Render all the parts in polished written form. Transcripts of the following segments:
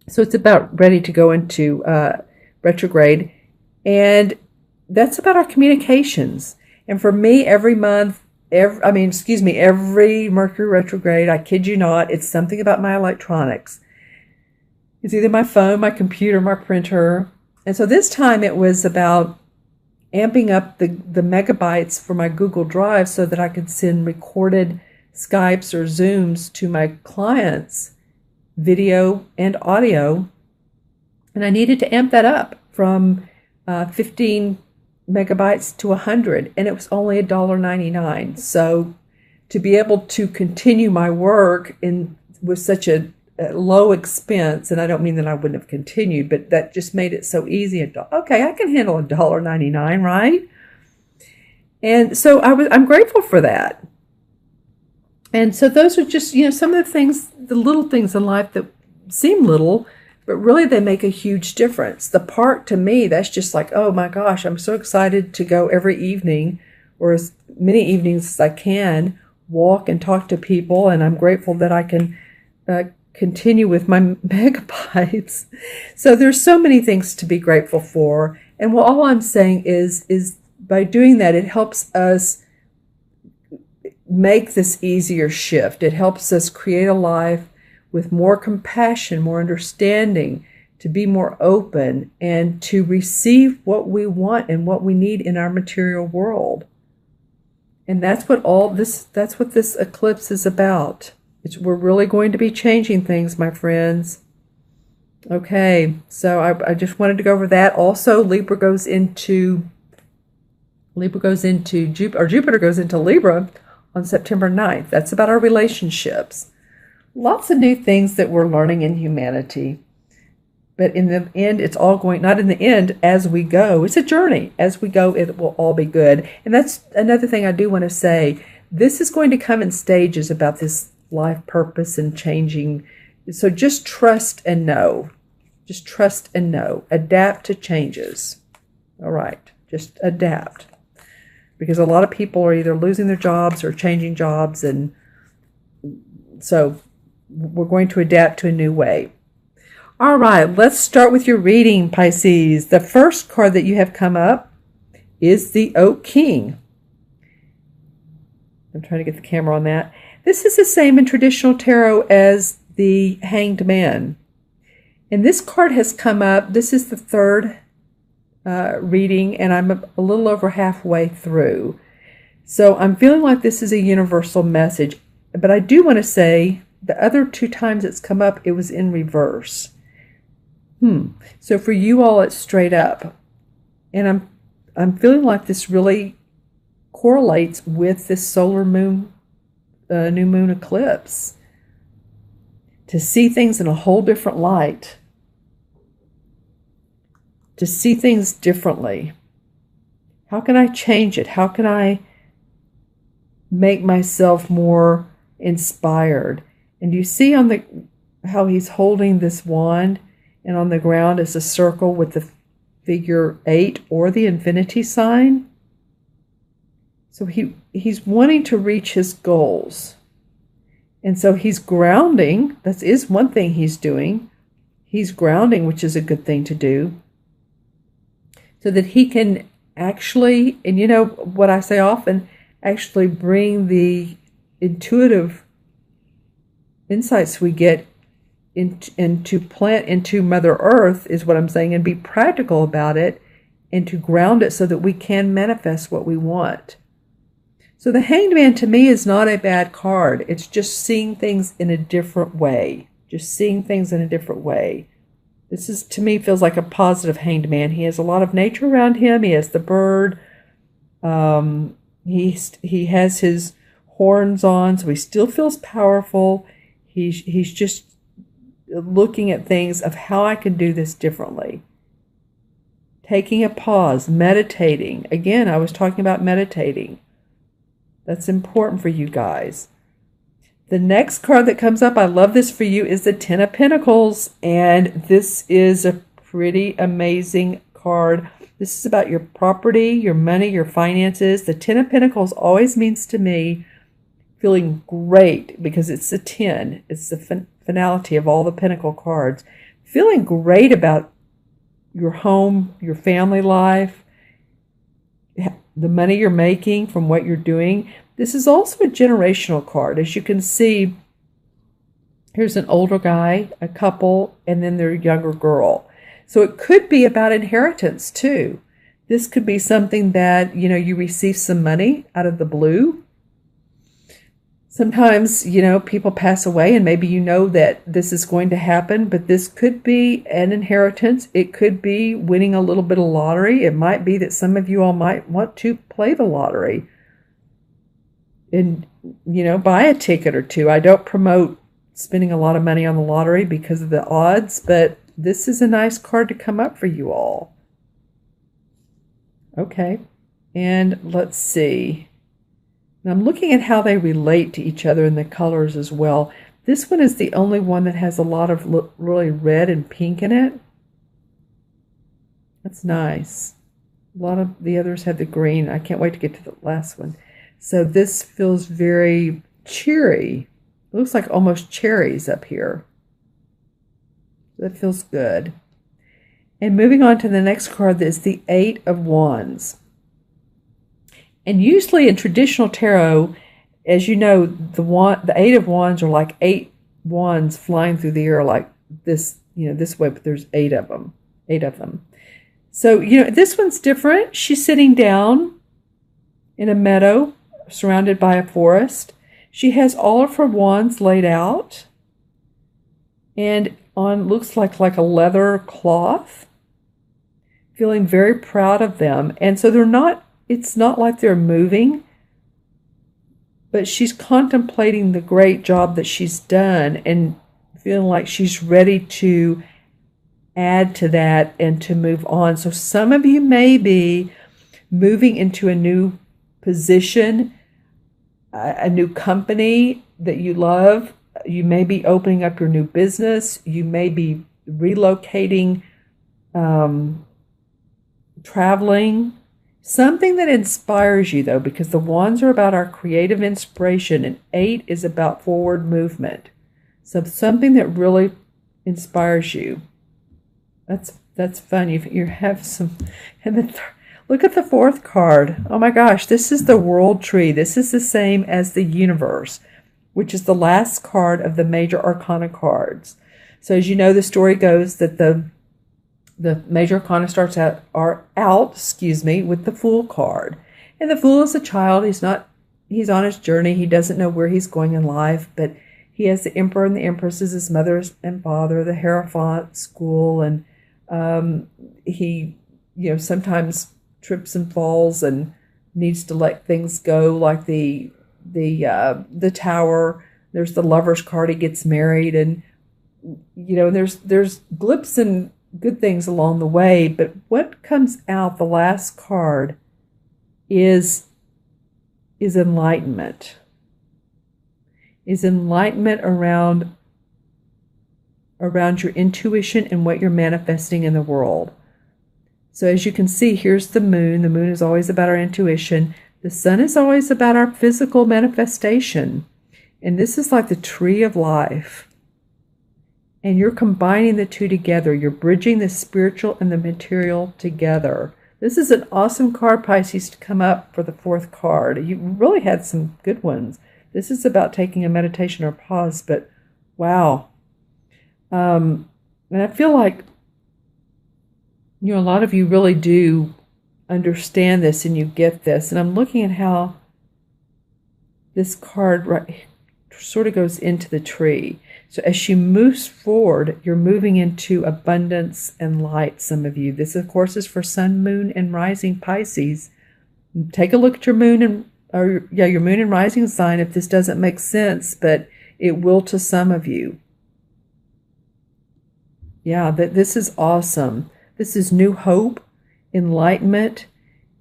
So it's about ready to go into retrograde. And that's about our communications. And for me, every month, every Mercury retrograde, I kid you not, it's something about my electronics. It's either my phone, my computer, my printer. And so this time it was about amping up the megabytes for my Google Drive so that I could send recorded Skypes or Zooms to my clients, video and audio. And I needed to amp that up from 15 megabytes to 100, and it was only $1.99. So to be able to continue my work with such a low expense, and I don't mean that I wouldn't have continued, but that just made it so easy. Okay, I can handle $1.99, right? And so I'm grateful for that. And so those are just, some of the things, the little things in life that seem little, but really they make a huge difference. The park, to me, that's just like, oh my gosh, I'm so excited to go every evening, or as many evenings as I can, walk and talk to people. And I'm grateful that I can continue with my megabytes. So there's so many things to be grateful for. And all I'm saying is by doing that, it helps us make this easier shift. It helps us create a life with more compassion, more understanding, to be more open, and to receive what we want and what we need in our material world. And that's what this eclipse is about. We're really going to be changing things, my friends. Okay, so I just wanted to go over that. Also, Jupiter goes into Libra on September 9th. That's about our relationships. Lots of new things that we're learning in humanity. But in the end, it's all going, not in the end, as we go. It's a journey. As we go, it will all be good. And that's another thing I do want to say. This is going to come in stages about this life purpose and changing. So just trust and know. Just trust and know. Adapt to changes. All right. Just adapt. Because a lot of people are either losing their jobs or changing jobs. And so we're going to adapt to a new way. All right, let's start with your reading, Pisces. The first card that you have come up is the Oak King. I'm trying to get the camera on that. This is the same in traditional tarot as the Hanged Man. And this card has come up. This is the third reading, and I'm a little over halfway through. So I'm feeling like this is a universal message. But I do want to say the other two times it's come up, it was in reverse. So for you all, it's straight up. And I'm feeling like this really correlates with this solar moon, new moon eclipse. To see things in a whole different light. To see things differently. How can I change it? How can I make myself more inspired? And you see how he's holding this wand, and on the ground is a circle with the figure 8 or the infinity sign. So he's wanting to reach his goals. And so he's grounding. That is one thing he's doing. He's grounding, which is a good thing to do. So that he can actually, and you know what I say often, actually bring the intuitive insights we get into plant into Mother Earth, is what I'm saying, and be practical about it, and to ground it so that we can manifest what we want. So the Hanged Man to me is not a bad card. It's just seeing things in a different way. Just seeing things in a different way. This is, to me, feels like a positive Hanged Man. He has a lot of nature around him. He has the bird. He has his horns on, so he still feels powerful. He's just looking at things of how I can do this differently. Taking a pause, meditating. Again, I was talking about meditating. That's important for you guys. The next card that comes up, I love this for you, is the Ten of Pentacles. And this is a pretty amazing card. This is about your property, your money, your finances. The Ten of Pentacles always means to me feeling great, because it's the 10. It's the finality of all the Pentacle cards. feeling great about your home, your family life, the money you're making from what you're doing. This is also a generational card. As you can see, here's an older guy, a couple, and then their younger girl. So it could be about inheritance too. This could be something that, you receive some money out of the blue. Sometimes, people pass away and maybe that this is going to happen, but this could be an inheritance. It could be winning a little bit of lottery. It might be that some of you all might want to play the lottery and, buy a ticket or two. I don't promote spending a lot of money on the lottery because of the odds, but this is a nice card to come up for you all. Okay, and let's see. Now I'm looking at how they relate to each other in the colors as well. This one is the only one that has a lot of really red and pink in it. That's nice. A lot of the others have the green. I can't wait to get to the last one. So this feels very cheery. It looks like almost cherries up here. That feels good. And moving on to the next card, that is the Eight of Wands. And usually in traditional tarot, as you know, the Eight of Wands are like 8 wands flying through the air like this, this way, but there's 8 of them. 8 of them. So, this one's different. She's sitting down in a meadow surrounded by a forest. She has all of her wands laid out and on looks like a leather cloth, feeling very proud of them. And so it's not like they're moving, but she's contemplating the great job that she's done and feeling like she's ready to add to that and to move on. So some of you may be moving into a new position, a new company that you love. You may be opening up your new business. You may be relocating, traveling. Something that inspires you, though, because the wands are about our creative inspiration and 8 is about forward movement. So something that really inspires you. That's fun. You have some. And then look at the 4th card. Oh my gosh, this is the World Tree. This is the same as the Universe, which is the last card of the major arcana cards. So as you know, the story goes that the major arcana starts out with the Fool card. And the Fool is a child. He's on his journey. He doesn't know where he's going in life, but he has the Emperor and the Empress as his mother and father, the Hierophant school, and he, sometimes trips and falls and needs to let things go, like the Tower. There's the Lover's card. He gets married, and there's blips and good things along the way, but what comes out, the last card, is enlightenment. Is enlightenment around your intuition and what you're manifesting in the world. So as you can see, here's the moon. The moon is always about our intuition. The sun is always about our physical manifestation. And this is like the tree of life. And you're combining the two together. You're bridging the spiritual and the material together. This is an awesome card, Pisces, to come up for the 4th card. You really had some good ones. This is about taking a meditation or pause, but wow. And I feel like, a lot of you really do understand this and you get this. And I'm looking at how this card sort of goes into the tree. So as she moves forward, you're moving into abundance and light, some of you. This, of course, is for Sun, Moon, and Rising Pisces. Take a look at your moon your moon and rising sign if this doesn't make sense, but it will to some of you. Yeah, this is awesome. This is new hope, enlightenment,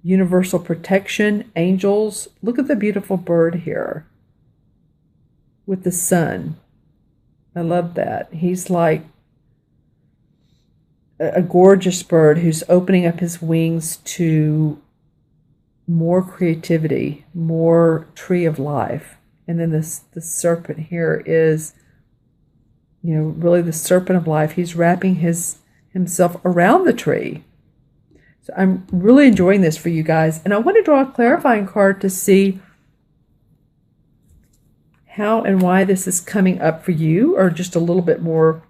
universal protection, angels. Look at the beautiful bird here with the sun. I love that. He's like a gorgeous bird who's opening up his wings to more creativity, more tree of life. And then the serpent here is really the serpent of life. He's wrapping himself around the tree. So I'm really enjoying this for you guys. And I want to draw a clarifying card to see how and why this is coming up for you, or just a little bit more.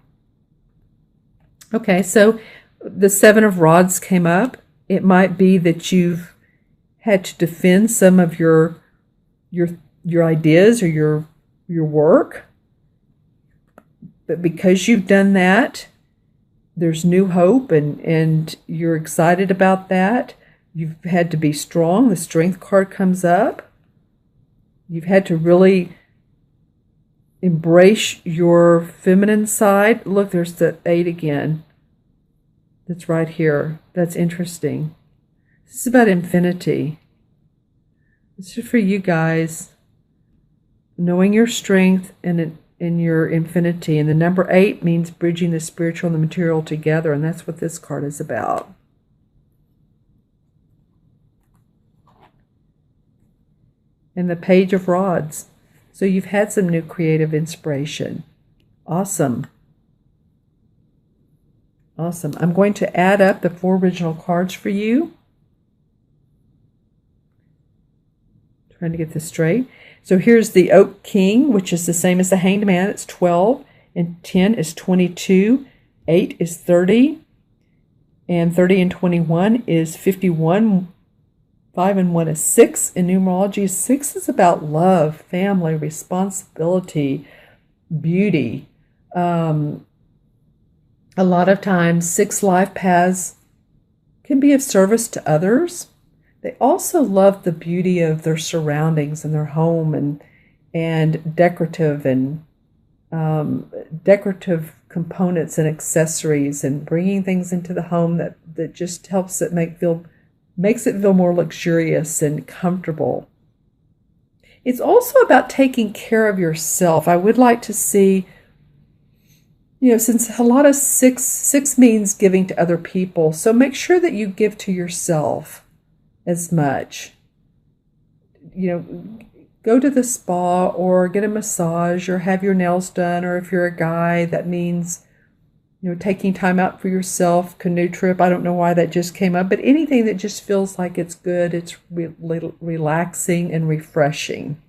Okay, so the Seven of Rods came up. It might be that you've had to defend some of your ideas or your work. But because you've done that, there's new hope, and you're excited about that. You've had to be strong. The Strength card comes up. You've had to really embrace your feminine side. Look, there's the 8 again. That's right here. That's interesting. This is about infinity. This is for you guys. Knowing your strength and in your infinity. And the number 8 means bridging the spiritual and the material together. And that's what this card is about. And the Page of Rods. So you've had some new creative inspiration. Awesome. Awesome. I'm going to add up the 4 original cards for you. Trying to get this straight. So here's the Oak King, which is the same as the Hanged Man. It's 12, and 10 is 22, 8 is 30, and 30 and 21 is 51, 5 and 1 is 6. In numerology, 6 is about love, family, responsibility, beauty. A lot of times, 6 life paths can be of service to others. They also love the beauty of their surroundings and their home, and decorative components and accessories, and bringing things into the home that just helps it makes it feel more luxurious and comfortable. It's also about taking care of yourself. I would like to see, since a lot of six means giving to other people, so make sure that you give to yourself as much. Go to the spa or get a massage or have your nails done, or if you're a guy, that means taking time out for yourself. Canoe trip, I don't know why that just came up, but anything that just feels like it's good, it's relaxing and refreshing.